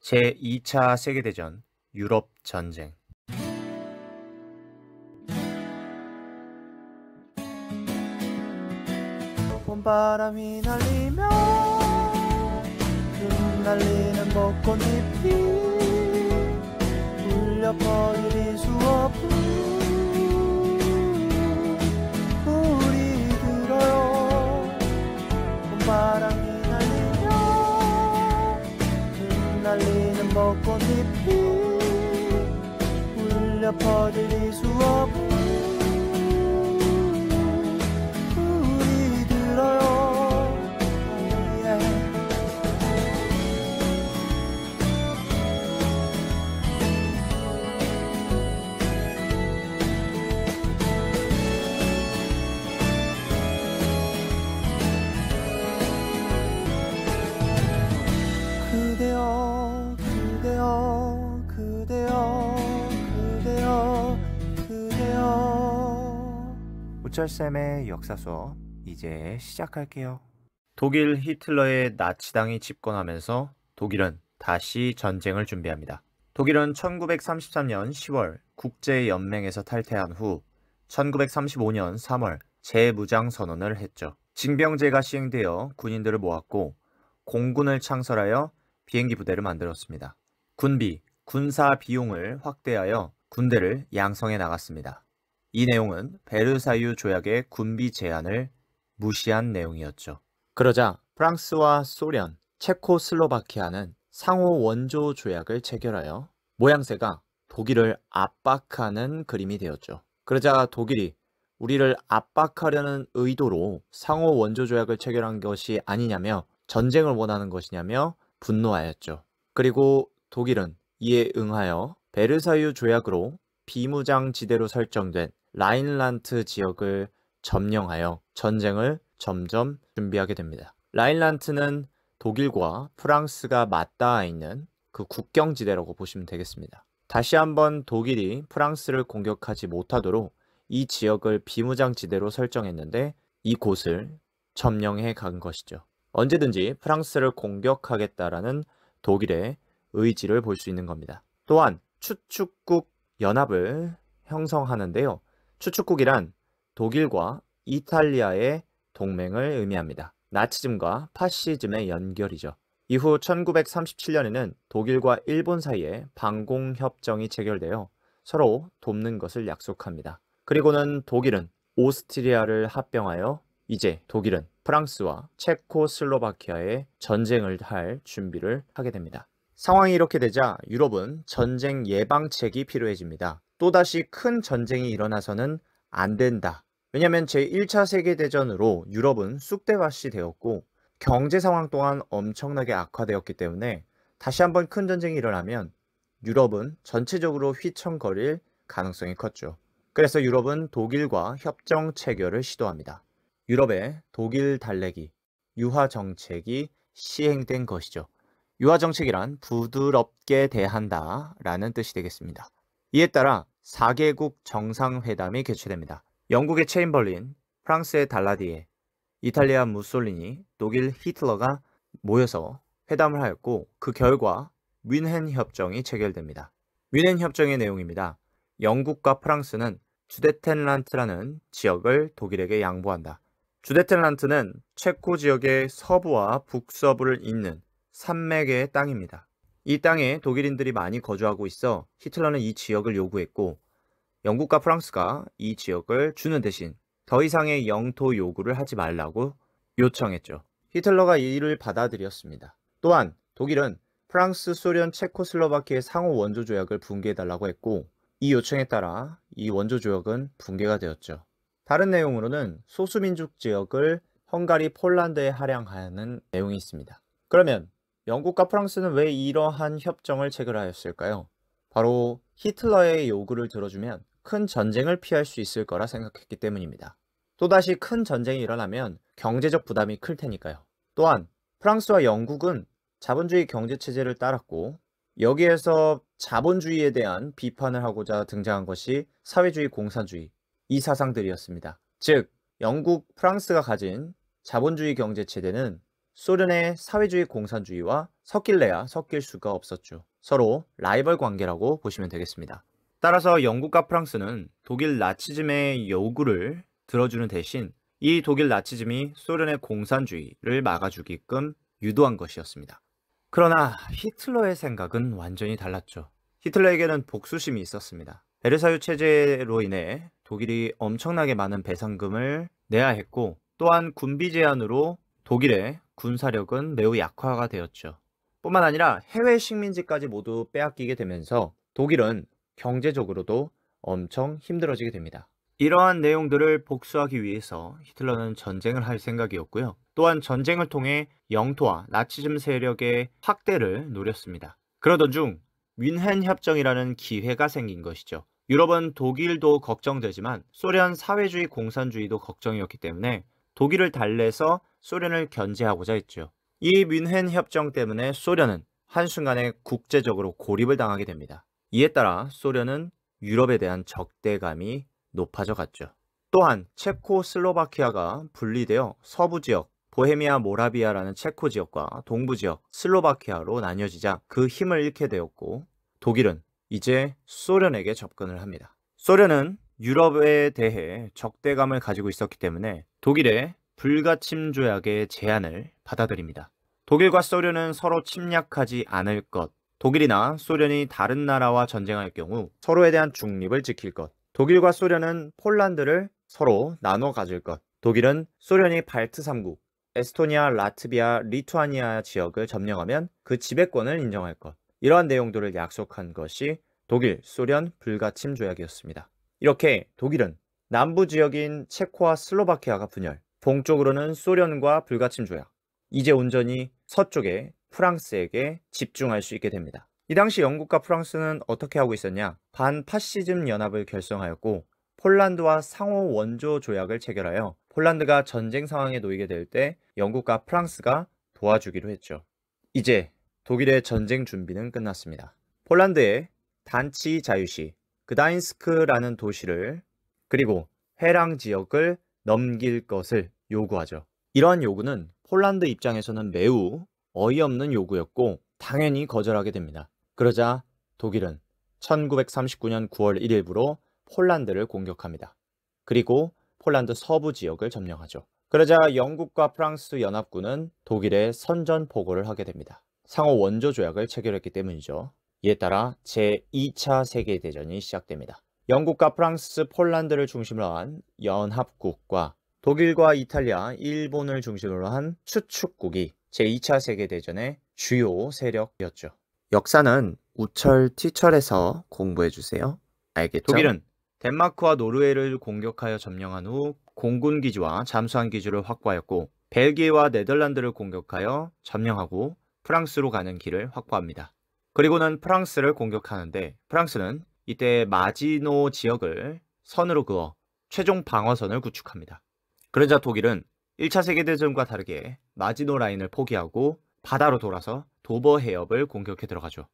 제2차 세계대전 유럽 전쟁. 봄바람이 날리며 흩날리는 벚꽃잎이 울려 퍼질 수없음 우리 들어요. 봄바람이 날리며 흩날리는 벚꽃잎이 울려 퍼질 수없음 그대여 그대여 그대여 그대여 그대여. 우철쌤의 역사 수업 이제 시작할게요. 독일 히틀러의 나치당이 집권하면서 독일은 다시 전쟁을 준비합니다. 독일은 1933년 10월 국제연맹에서 탈퇴한 후 1935년 3월 재무장선언을 했죠. 징병제가 시행되어 군인들을 모았고 공군을 창설하여 비행기 부대를 만들었습니다. 군비, 군사 비용을 확대하여 군대를 양성해 나갔습니다. 이 내용은 베르사유 조약의 군비 제한을 무시한 내용이었죠. 그러자 프랑스와 소련, 체코슬로바키아는 상호 원조 조약을 체결하여 모양새가 독일을 압박하는 그림이 되었죠. 그러자 독일이 우리를 압박하려는 의도로 상호 원조 조약을 체결한 것이 아니냐며 전쟁을 원하는 것이냐며 분노하였죠. 그리고 독일은 이에 응하여 베르사유 조약으로 비무장지대로 설정된 라인란트 지역을 점령하여 전쟁을 점점 준비하게 됩니다. 라인란트는 독일과 프랑스가 맞닿아 있는 그 국경지대라고 보시면 되겠습니다. 다시 한번 독일이 프랑스를 공격하지 못하도록 이 지역을 비무장지대로 설정했는데 이곳을 점령해 간 것이죠. 언제든지 프랑스를 공격하겠다라는 독일의 의지를 볼 수 있는 겁니다. 또한 추축국 연합을 형성하는데요. 추축국이란 독일과 이탈리아의 동맹을 의미합니다. 나치즘과 파시즘의 연결이죠. 이후 1937년에는 독일과 일본 사이에 방공협정이 체결되어 서로 돕는 것을 약속합니다. 그리고는 독일은 오스트리아를 합병하여 이제 독일은 프랑스와 체코슬로바키아에 전쟁을 할 준비를 하게 됩니다. 상황이 이렇게 되자 유럽은 전쟁 예방책이 필요해집니다. 또다시 큰 전쟁이 일어나서는 안 된다. 왜냐하면 제1차 세계대전으로 유럽은 쑥대밭이 되었고 경제 상황 또한 엄청나게 악화되었기 때문에 다시 한번 큰 전쟁이 일어나면 유럽은 전체적으로 휘청거릴 가능성이 컸죠. 그래서 유럽은 독일과 협정 체결을 시도합니다. 유럽의 독일 달래기, 유화 정책이 시행된 것이죠. 유화 정책이란 부드럽게 대한다 라는 뜻이 되겠습니다. 이에 따라 4개국 정상회담이 개최됩니다. 영국의 체인벌린, 프랑스의 달라디에, 이탈리아 무솔리니, 독일 히틀러가 모여서 회담을 하였고 그 결과 뮌헨 협정이 체결됩니다. 뮌헨 협정의 내용입니다. 영국과 프랑스는 주데텐란트라는 지역을 독일에게 양보한다. 주데텐란트는 체코 지역의 서부와 북서부를 잇는 산맥의 땅입니다. 이 땅에 독일인들이 많이 거주하고 있어 히틀러는 이 지역을 요구했고 영국과 프랑스가 이 지역을 주는 대신 더 이상의 영토 요구를 하지 말라고 요청했죠. 히틀러가 이를 받아들였습니다. 또한 독일은 프랑스, 소련, 체코슬로바키아의 상호 원조 조약을 붕괴해달라고 했고 이 요청에 따라 이 원조 조약은 붕괴가 되었죠. 다른 내용으로는 소수민족 지역을 헝가리, 폴란드에 할양하는 내용이 있습니다. 그러면 영국과 프랑스는 왜 이러한 협정을 체결하였을까요? 바로 히틀러의 요구를 들어주면 큰 전쟁을 피할 수 있을 거라 생각했기 때문입니다. 또다시 큰 전쟁이 일어나면 경제적 부담이 클 테니까요. 또한 프랑스와 영국은 자본주의 경제체제를 따랐고 여기에서 자본주의에 대한 비판을 하고자 등장한 것이 사회주의 공산주의, 이 사상들이었습니다. 즉 영국, 프랑스가 가진 자본주의 경제체제는 소련의 사회주의 공산주의와 섞일래야 섞일 수가 없었죠. 서로 라이벌 관계라고 보시면 되겠습니다. 따라서 영국과 프랑스는 독일 나치즘의 요구를 들어주는 대신 이 독일 나치즘이 소련의 공산주의를 막아주게끔 유도한 것이었습니다. 그러나 히틀러의 생각은 완전히 달랐죠. 히틀러에게는 복수심이 있었습니다. 베르사유 체제로 인해 독일이 엄청나게 많은 배상금을 내야 했고, 또한 군비 제한으로 독일의 군사력은 매우 약화가 되었죠. 뿐만 아니라 해외 식민지까지 모두 빼앗기게 되면서 독일은 경제적으로도 엄청 힘들어지게 됩니다. 이러한 내용들을 복수하기 위해서 히틀러는 전쟁을 할 생각이었고요. 또한 전쟁을 통해 영토와 나치즘 세력의 확대를 노렸습니다. 그러던 중 뮌헨 협정이라는 기회가 생긴 것이죠. 유럽은 독일도 걱정되지만 소련 사회주의 공산주의도 걱정이었기 때문에 독일을 달래서 소련을 견제하고자 했죠. 이 뮌헨 협정 때문에 소련은 한순간에 국제적으로 고립을 당하게 됩니다. 이에 따라 소련은 유럽에 대한 적대감이 높아져 갔죠. 또한 체코슬로바키아가 분리되어 서부 지역 보헤미아 모라비아라는 체코 지역과 동부 지역 슬로바키아로 나뉘어지자 그 힘을 잃게 되었고, 독일은 이제 소련에게 접근을 합니다. 소련은 유럽에 대해 적대감을 가지고 있었기 때문에 독일의 불가침 조약의 제안을 받아들입니다. 독일과 소련은 서로 침략하지 않을 것, 독일이나 소련이 다른 나라와 전쟁할 경우 서로에 대한 중립을 지킬 것, 독일과 소련은 폴란드를 서로 나눠 가질 것, 독일은 소련이 발트 3국, 에스토니아, 라트비아, 리투아니아 지역을 점령하면 그 지배권을 인정할 것, 이러한 내용들을 약속한 것이 독일, 소련 불가침 조약이었습니다. 이렇게 독일은 남부 지역인 체코와 슬로바키아가 분열, 동쪽으로는 소련과 불가침 조약, 이제 온전히 서쪽에 프랑스에게 집중할 수 있게 됩니다. 이 당시 영국과 프랑스는 어떻게 하고 있었냐? 반파시즘 연합을 결성하였고 폴란드와 상호 원조 조약을 체결하여 폴란드가 전쟁 상황에 놓이게 될 때 영국과 프랑스가 도와주기로 했죠. 이제 독일의 전쟁 준비는 끝났습니다. 폴란드의 단치 자유시, 그다인스크라는 도시를 그리고 해랑 지역을 넘길 것을 요구하죠. 이러한 요구는 폴란드 입장에서는 매우 어이없는 요구였고 당연히 거절하게 됩니다. 그러자 독일은 1939년 9월 1일부로 폴란드를 공격합니다. 그리고 폴란드 서부 지역을 점령하죠. 그러자 영국과 프랑스 연합군은 독일에 선전포고를 하게 됩니다. 상호 원조 조약을 체결했기 때문이죠. 이에 따라 제2차 세계대전이 시작됩니다. 영국과 프랑스, 폴란드를 중심으로 한 연합국과 독일과 이탈리아, 일본을 중심으로 한 추축국이 제2차 세계대전의 주요 세력이었죠. 역사는 우철 티철에서 공부해주세요. 알겠죠? 독일은 덴마크와 노르웨이를 공격하여 점령한 후 공군기지와 잠수함 기지를 확보하였고 벨기에와 네덜란드를 공격하여 점령하고 프랑스로 가는 길을 확보합니다. 그리고는 프랑스를 공격하는데 프랑스는 이때 마지노 지역을 선으로 그어 최종 방어선을 구축합니다. 그러자 독일은 1차 세계대전과 다르게 마지노 라인을 포기하고 바다로 돌아서 도버 해협을 공격해 들어가죠.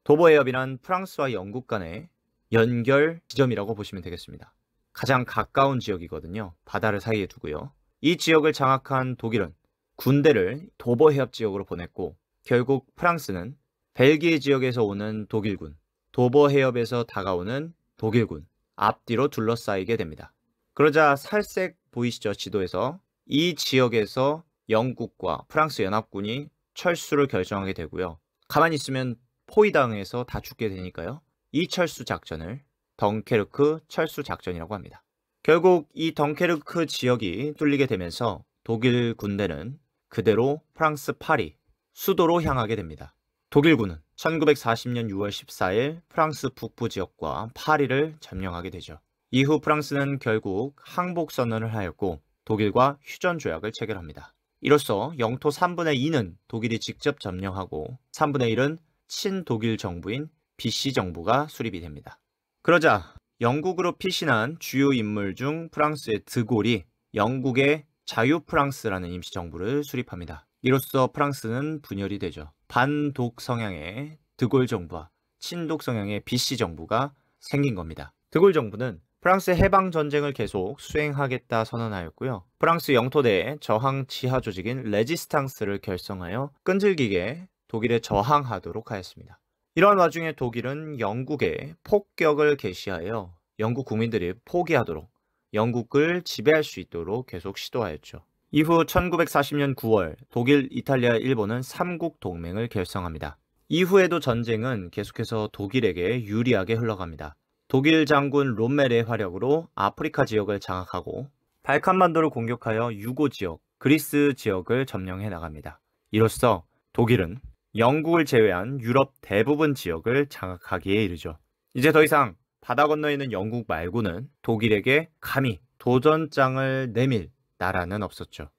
도버 해협이란 프랑스와 영국 간의 연결 지점이라고 보시면 되겠습니다. 가장 가까운 지역이거든요. 바다를 사이에 두고요. 이 지역을 장악한 독일은 군대를 도버 해협 지역으로 보냈고 결국 프랑스는 벨기에 지역에서 오는 독일군, 도버 해협에서 다가오는 독일군 앞뒤로 둘러싸이게 됩니다. 그러자 살색 보이시죠? 지도에서 이 지역에서 영국과 프랑스 연합군이 철수를 결정하게 되고요. 가만히 있으면 포위당해서 다 죽게 되니까요. 이 철수 작전을 덩케르크 철수 작전이라고 합니다. 결국 이 덩케르크 지역이 뚫리게 되면서 독일 군대는 그대로 프랑스 파리 수도로 향하게 됩니다. 독일군은 1940년 6월 14일 프랑스 북부 지역과 파리를 점령하게 되죠. 이후 프랑스는 결국 항복 선언을 하였고 독일과 휴전 조약을 체결합니다. 이로써 영토 3분의 2는 독일이 직접 점령하고 3분의 1은 친독일 정부인 비시 정부가 수립이 됩니다. 그러자 영국으로 피신한 주요 인물 중 프랑스의 드골이 영국의 자유 프랑스라는 임시정부를 수립합니다. 이로써 프랑스는 분열이 되죠. 반독 성향의 드골 정부와 친독 성향의 비시 정부가 생긴 겁니다. 드골 정부는 프랑스 해방 전쟁을 계속 수행하겠다 선언하였고요. 프랑스 영토 내에 저항 지하 조직인 레지스탕스를 결성하여 끈질기게 독일에 저항하도록 하였습니다. 이런 와중에 독일은 영국에 폭격을 개시하여 영국 국민들이 포기하도록 영국을 지배할 수 있도록 계속 시도하였죠. 이후 1940년 9월 독일, 이탈리아, 일본은 삼국 동맹을 결성합니다. 이후에도 전쟁은 계속해서 독일에게 유리하게 흘러갑니다. 독일 장군 롬멜의 활약으로 아프리카 지역을 장악하고 발칸반도를 공격하여 유고 지역, 그리스 지역을 점령해 나갑니다. 이로써 독일은 영국을 제외한 유럽 대부분 지역을 장악하기에 이르죠. 이제 더 이상 바다 건너에 있는 영국 말고는 독일에게 감히 도전장을 내밀 나라는 없었죠.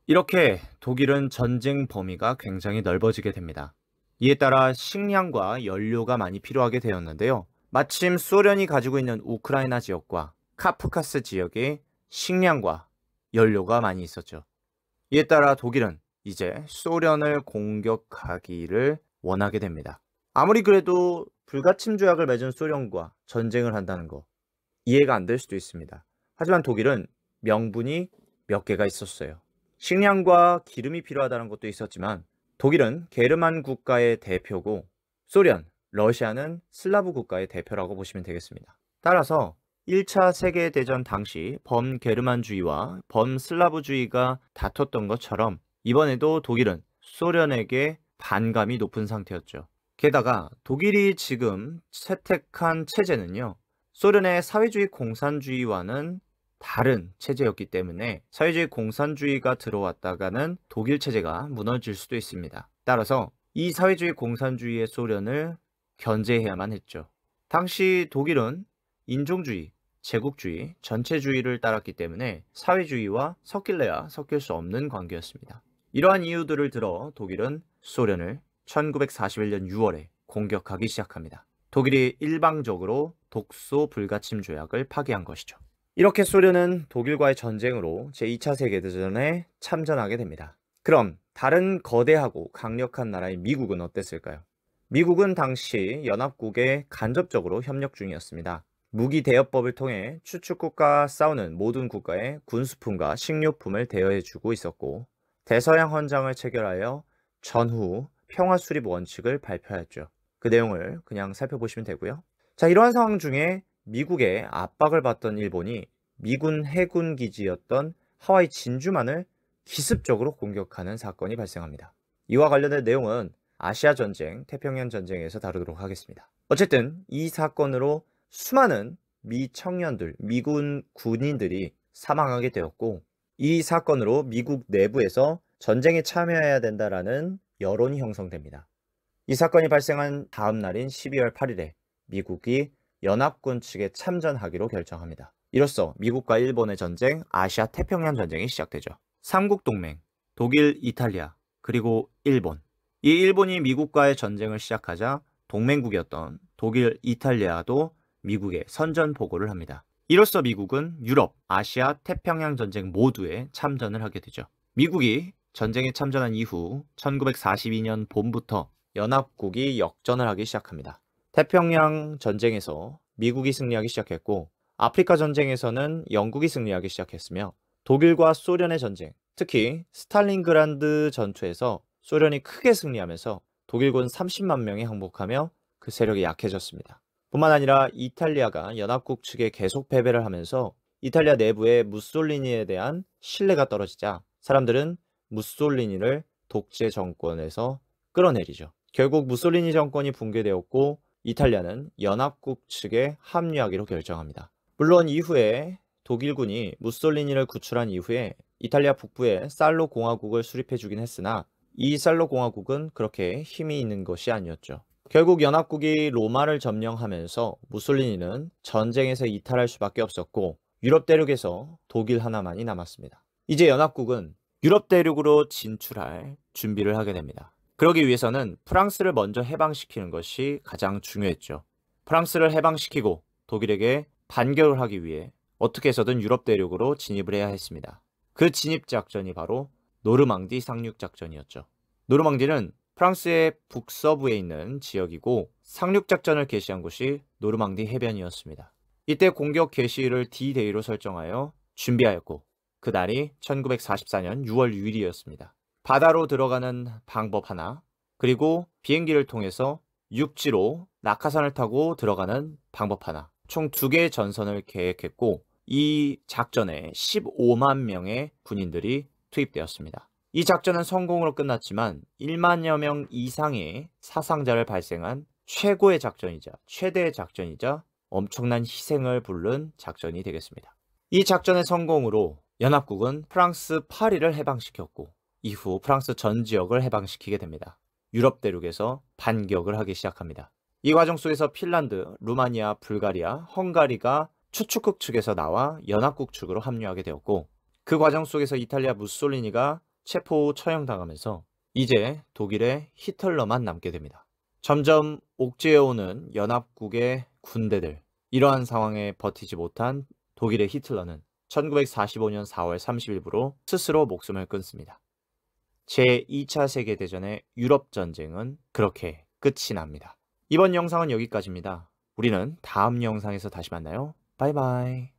이렇게 독일은 전쟁 범위가 굉장히 넓어지게 됩니다. 이에 따라 식량과 연료가 많이 필요하게 되었는데요. 마침 소련이 가지고 있는 우크라이나 지역과 카프카스 지역에 식량과 연료가 많이 있었죠. 이에 따라 독일은 이제 소련을 공격하기를 원하게 됩니다. 아무리 그래도 불가침 조약을 맺은 소련과 전쟁을 한다는 거 이해가 안 될 수도 있습니다. 하지만 독일은 명분이 몇 개가 있었어요. 식량과 기름이 필요하다는 것도 있었지만 독일은 게르만 국가의 대표고 소련, 러시아는 슬라브 국가의 대표라고 보시면 되겠습니다. 따라서 1차 세계대전 당시 범게르만주의와 범슬라브주의가 다퉜던 것처럼 이번에도 독일은 소련에게 반감이 높은 상태였죠. 게다가 독일이 지금 채택한 체제는요, 소련의 사회주의 공산주의와는 다른 체제였기 때문에 사회주의 공산주의가 들어왔다가는 독일 체제가 무너질 수도 있습니다. 따라서 이 사회주의 공산주의의 소련을 견제해야만 했죠. 당시 독일은 인종주의, 제국주의, 전체주의를 따랐기 때문에 사회주의와 섞일래야 섞일 수 없는 관계였습니다. 이러한 이유들을 들어 독일은 소련을 1941년 6월에 공격하기 시작합니다. 독일이 일방적으로 독소 불가침 조약을 파기한 것이죠. 이렇게 소련은 독일과의 전쟁으로 제2차 세계대전에 참전하게 됩니다. 그럼 다른 거대하고 강력한 나라인 미국은 어땠을까요? 미국은 당시 연합국에 간접적으로 협력 중이었습니다. 무기 대여법을 통해 추축국과 싸우는 모든 국가에 군수품과 식료품을 대여해주고 있었고 대서양 헌장을 체결하여 전후 평화 수립 원칙을 발표하였죠. 그 내용을 그냥 살펴보시면 되고요. 자, 이러한 상황 중에 미국의 압박을 받던 일본이 미군 해군 기지였던 하와이 진주만을 기습적으로 공격하는 사건이 발생합니다. 이와 관련된 내용은 아시아 전쟁, 태평양 전쟁에서 다루도록 하겠습니다. 어쨌든 이 사건으로 수많은 미 청년들, 미군 군인들이 사망하게 되었고 이 사건으로 미국 내부에서 전쟁에 참여해야 된다라는 여론이 형성됩니다. 이 사건이 발생한 다음 날인 12월 8일에 미국이 연합군 측에 참전하기로 결정합니다. 이로써 미국과 일본의 전쟁, 아시아 태평양 전쟁이 시작되죠. 삼국동맹, 독일, 이탈리아, 그리고 일본. 이 일본이 미국과의 전쟁을 시작하자 동맹국이었던 독일, 이탈리아도 미국에 선전포고를 합니다. 이로써 미국은 유럽, 아시아, 태평양 전쟁 모두에 참전을 하게 되죠. 미국이 전쟁에 참전한 이후 1942년 봄부터 연합국이 역전을 하기 시작합니다. 태평양 전쟁에서 미국이 승리하기 시작했고 아프리카 전쟁에서는 영국이 승리하기 시작했으며 독일과 소련의 전쟁, 특히 스탈린그라드 전투에서 소련이 크게 승리하면서 독일군 30만 명이 항복하며 그 세력이 약해졌습니다. 뿐만 아니라 이탈리아가 연합국 측에 계속 패배를 하면서 이탈리아 내부에 무솔리니에 대한 신뢰가 떨어지자 사람들은 무솔리니를 독재 정권에서 끌어내리죠. 결국 무솔리니 정권이 붕괴되었고 이탈리아는 연합국 측에 합류하기로 결정합니다. 물론 이후에 독일군이 무솔리니를 구출한 이후에 이탈리아 북부에 살로 공화국을 수립해주긴 했으나 이 살로 공화국은 그렇게 힘이 있는 것이 아니었죠. 결국 연합국이 로마를 점령하면서 무솔리니는 전쟁에서 이탈할 수밖에 없었고 유럽 대륙에서 독일 하나만이 남았습니다. 이제 연합국은 유럽 대륙으로 진출할 준비를 하게 됩니다. 그러기 위해서는 프랑스를 먼저 해방시키는 것이 가장 중요했죠. 프랑스를 해방시키고 독일에게 반격을 하기 위해 어떻게 해서든 유럽 대륙으로 진입을 해야 했습니다. 그 진입 작전이 바로 노르망디 상륙 작전이었죠. 노르망디는 프랑스의 북서부에 있는 지역이고 상륙 작전을 개시한 곳이 노르망디 해변이었습니다. 이때 공격 개시를 D-Day로 설정하여 준비하였고 그날이 1944년 6월 6일이었습니다. 바다로 들어가는 방법 하나, 그리고 비행기를 통해서 육지로 낙하산을 타고 들어가는 방법 하나, 총 2개의 전선을 계획했고 이 작전에 15만 명의 군인들이 투입되었습니다. 이 작전은 성공으로 끝났지만 1만여 명 이상의 사상자를 발생한 최고의 작전이자 최대의 작전이자 엄청난 희생을 부른 작전이 되겠습니다. 이 작전의 성공으로 연합국은 프랑스 파리를 해방시켰고 이후 프랑스 전 지역을 해방시키게 됩니다. 유럽 대륙에서 반격을 하기 시작합니다. 이 과정 속에서 핀란드, 루마니아, 불가리아, 헝가리가 추축국 측에서 나와 연합국 측으로 합류하게 되었고 그 과정 속에서 이탈리아 무솔리니가 체포 처형당하면서 이제 독일의 히틀러만 남게 됩니다. 점점 옥죄어오는 연합국의 군대들, 이러한 상황에 버티지 못한 독일의 히틀러는 1945년 4월 30일부로 스스로 목숨을 끊습니다. 제2차 세계대전의 유럽 전쟁은 그렇게 끝이 납니다. 이번 영상은 여기까지입니다. 우리는 다음 영상에서 다시 만나요. 바이바이.